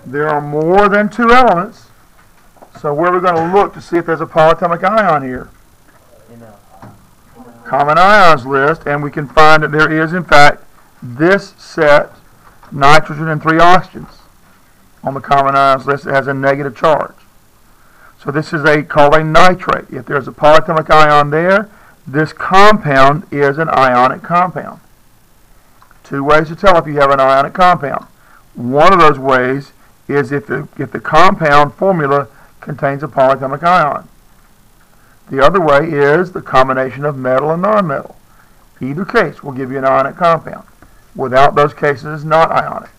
there are more than 2 elements. So where are we going to look to see if there's a polyatomic ion here? Common ions list, and we can find that there is, in fact, this set, nitrogen and 3 oxygens, on the common ions list. It has a negative charge. So this is called a nitrate. If there's a polyatomic ion there, this compound is an ionic compound. 2 ways to tell if you have an ionic compound. One of those ways is if the compound formula contains a polyatomic ion. The other way is the combination of metal and nonmetal. Either case will give you an ionic compound. Without those cases, it's not ionic.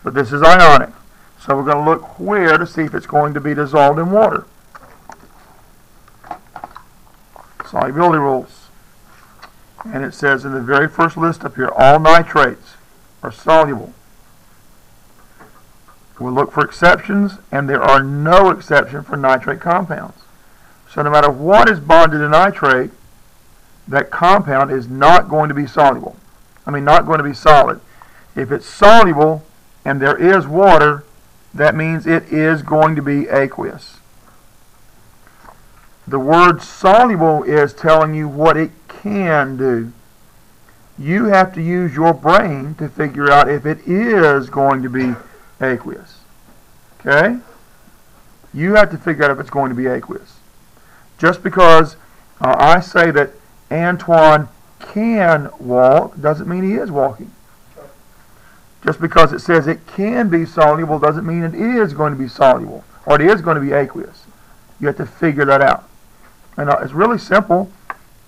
But this is ionic. So we're going to look where to see if it's going to be dissolved in water. Solubility rules. And it says in the very first list up here, all nitrates are soluble. We'll look for exceptions, and there are no exceptions for nitrate compounds. So no matter what is bonded to nitrate, that compound is not going to be soluble. Not going to be solid. If it's soluble and there is water, that means it is going to be aqueous. The word soluble is telling you what it can do. You have to use your brain to figure out if it is going to be aqueous. Okay? You have to figure out if it's going to be aqueous. Just because I say that Antoine can walk doesn't mean he is walking. Just because it says it can be soluble doesn't mean it is going to be soluble or it is going to be aqueous. You have to figure that out. And it's really simple.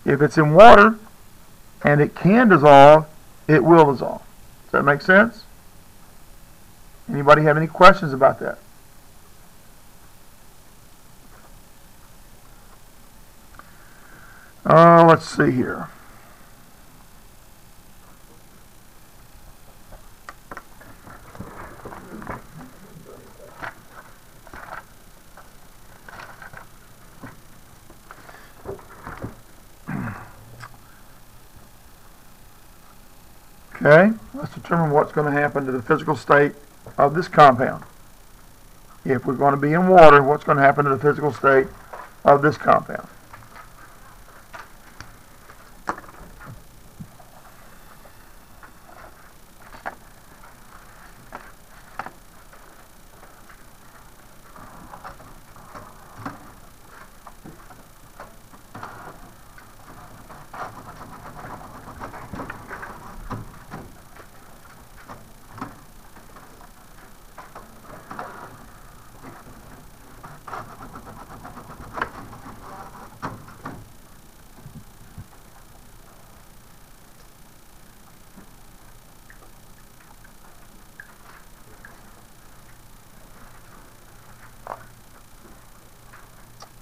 If it's in water and it can dissolve, it will dissolve. Does that make sense? Anybody have any questions about that? Let's see here. Okay, let's determine what's going to happen to the physical state of this compound. If we're going to be in water, what's going to happen to the physical state of this compound?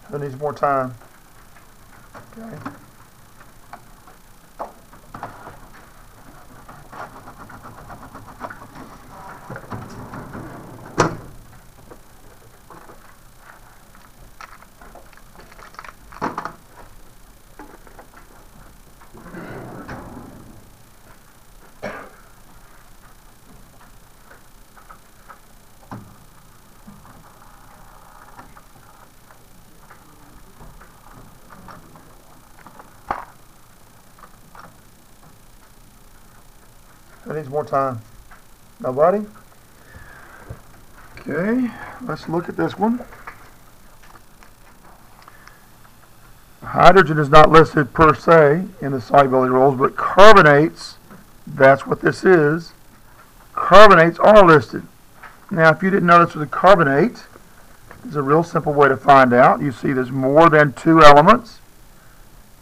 Who needs more time? Okay. Who needs more time? Nobody? Okay, let's look at this one. Hydrogen is not listed per se in the solubility rules, but carbonates, that's what this is. Carbonates are listed. Now, if you didn't know this was a carbonate, there's a real simple way to find out. You see there's more than 2 elements.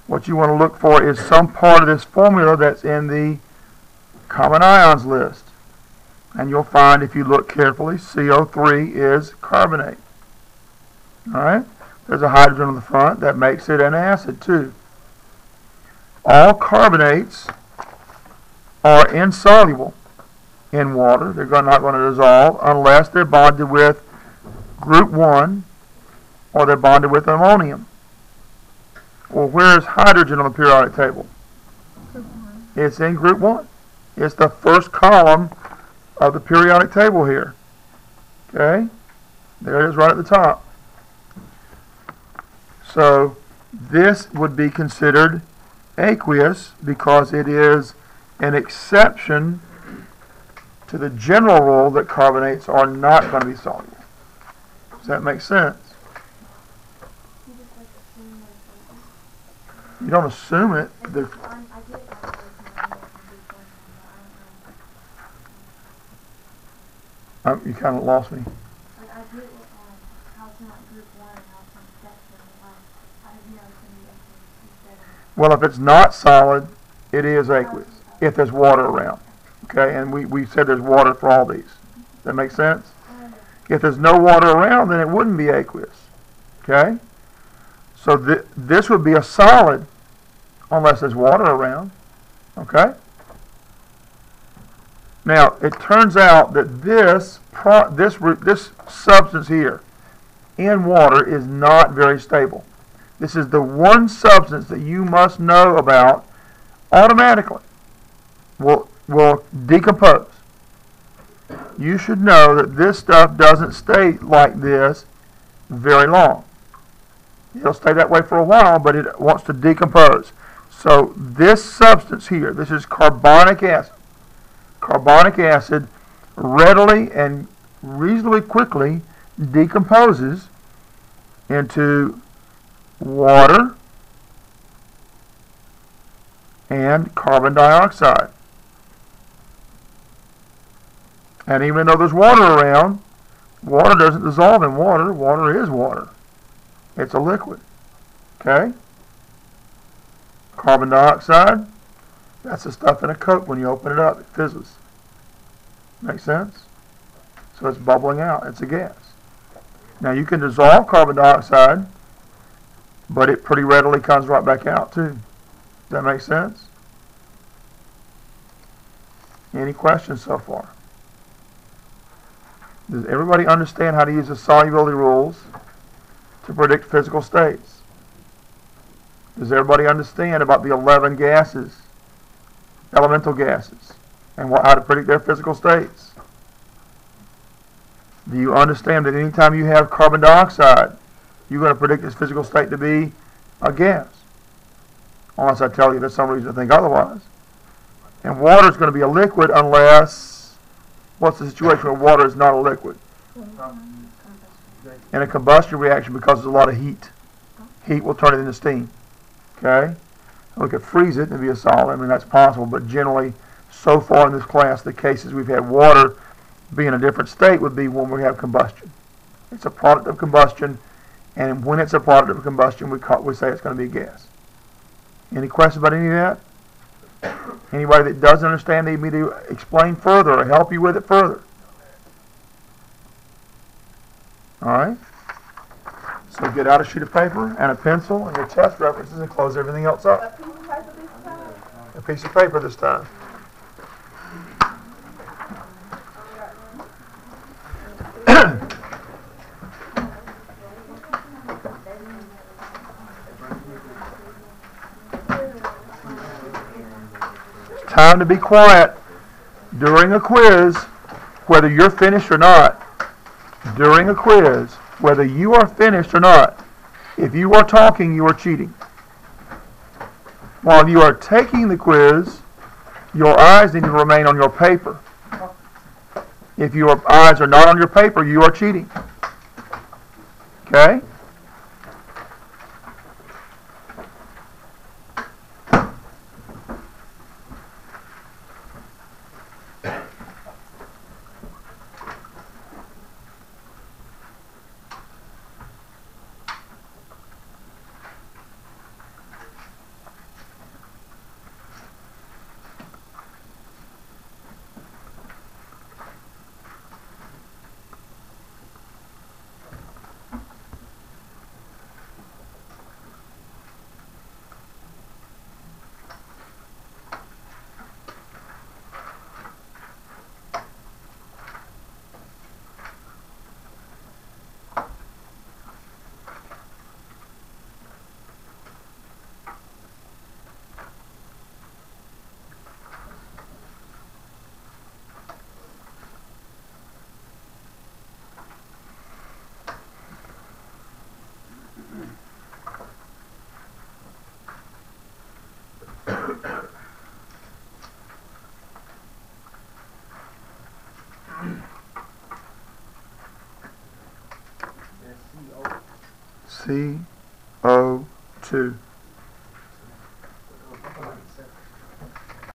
What you want to look for is some part of this formula that's in the common ions list. And you'll find, if you look carefully, CO3 is carbonate. Alright? There's a hydrogen on the front. That makes it an acid, too. All carbonates are insoluble in water. They're not going to dissolve unless they're bonded with group 1 or they're bonded with ammonium. Well, where's hydrogen on the periodic table? It's in group 1. It's the first column of the periodic table here. Okay? There it is right at the top. So this would be considered aqueous because it is an exception to the general rule that carbonates are not going to be soluble. Does that make sense? You don't assume it. You kind of lost me. Well, if it's not solid, it is aqueous, if there's water around. Okay, and we said there's water for all these. Does that make sense? If there's no water around, then it wouldn't be aqueous. Okay? So this would be a solid unless there's water around. Okay? Now, it turns out that this substance here in water is not very stable. This is the one substance that you must know about automatically. Will decompose. You should know that this stuff doesn't stay like this very long. It'll stay that way for a while, but it wants to decompose. So this substance here, this is carbonic acid. Carbonic acid readily and reasonably quickly decomposes into water and carbon dioxide. And even though there's water around, water doesn't dissolve in water. Water is water. It's a liquid. Okay? Carbon dioxide, that's the stuff in a Coke. When you open it up, it fizzes. Make sense? So it's bubbling out. It's a gas. Now you can dissolve carbon dioxide, but it pretty readily comes right back out too. Does that make sense? Any questions so far? Does everybody understand how to use the solubility rules to predict physical states? Does everybody understand about the 11 gases, elemental gases, and how to predict their physical states? Do you understand that anytime you have carbon dioxide, you're going to predict its physical state to be a gas? Unless I tell you there's some reason to think otherwise. And water is going to be a liquid unless, what's the situation where water is not a liquid? In a combustion reaction, because there's a lot of heat. Heat will turn it into steam. Okay? We could freeze it and be a solid. I mean, that's possible, but generally, so far in this class, the cases we've had water be in a different state would be when we have combustion. It's a product of combustion, and when it's a product of combustion, we say it's going to be a gas. Any questions about any of that? Anybody that doesn't understand need me to explain further or help you with it further? All right? So get out a sheet of paper and a pencil and your test references and close everything else up. A piece of paper this time. It's time to be quiet during a quiz, whether you're finished or not. During a quiz, whether you are finished or not, if you are talking, you are cheating. While you are taking the quiz, your eyes need to remain on your paper. If your eyes are not on your paper, you are cheating. Okay? CO2.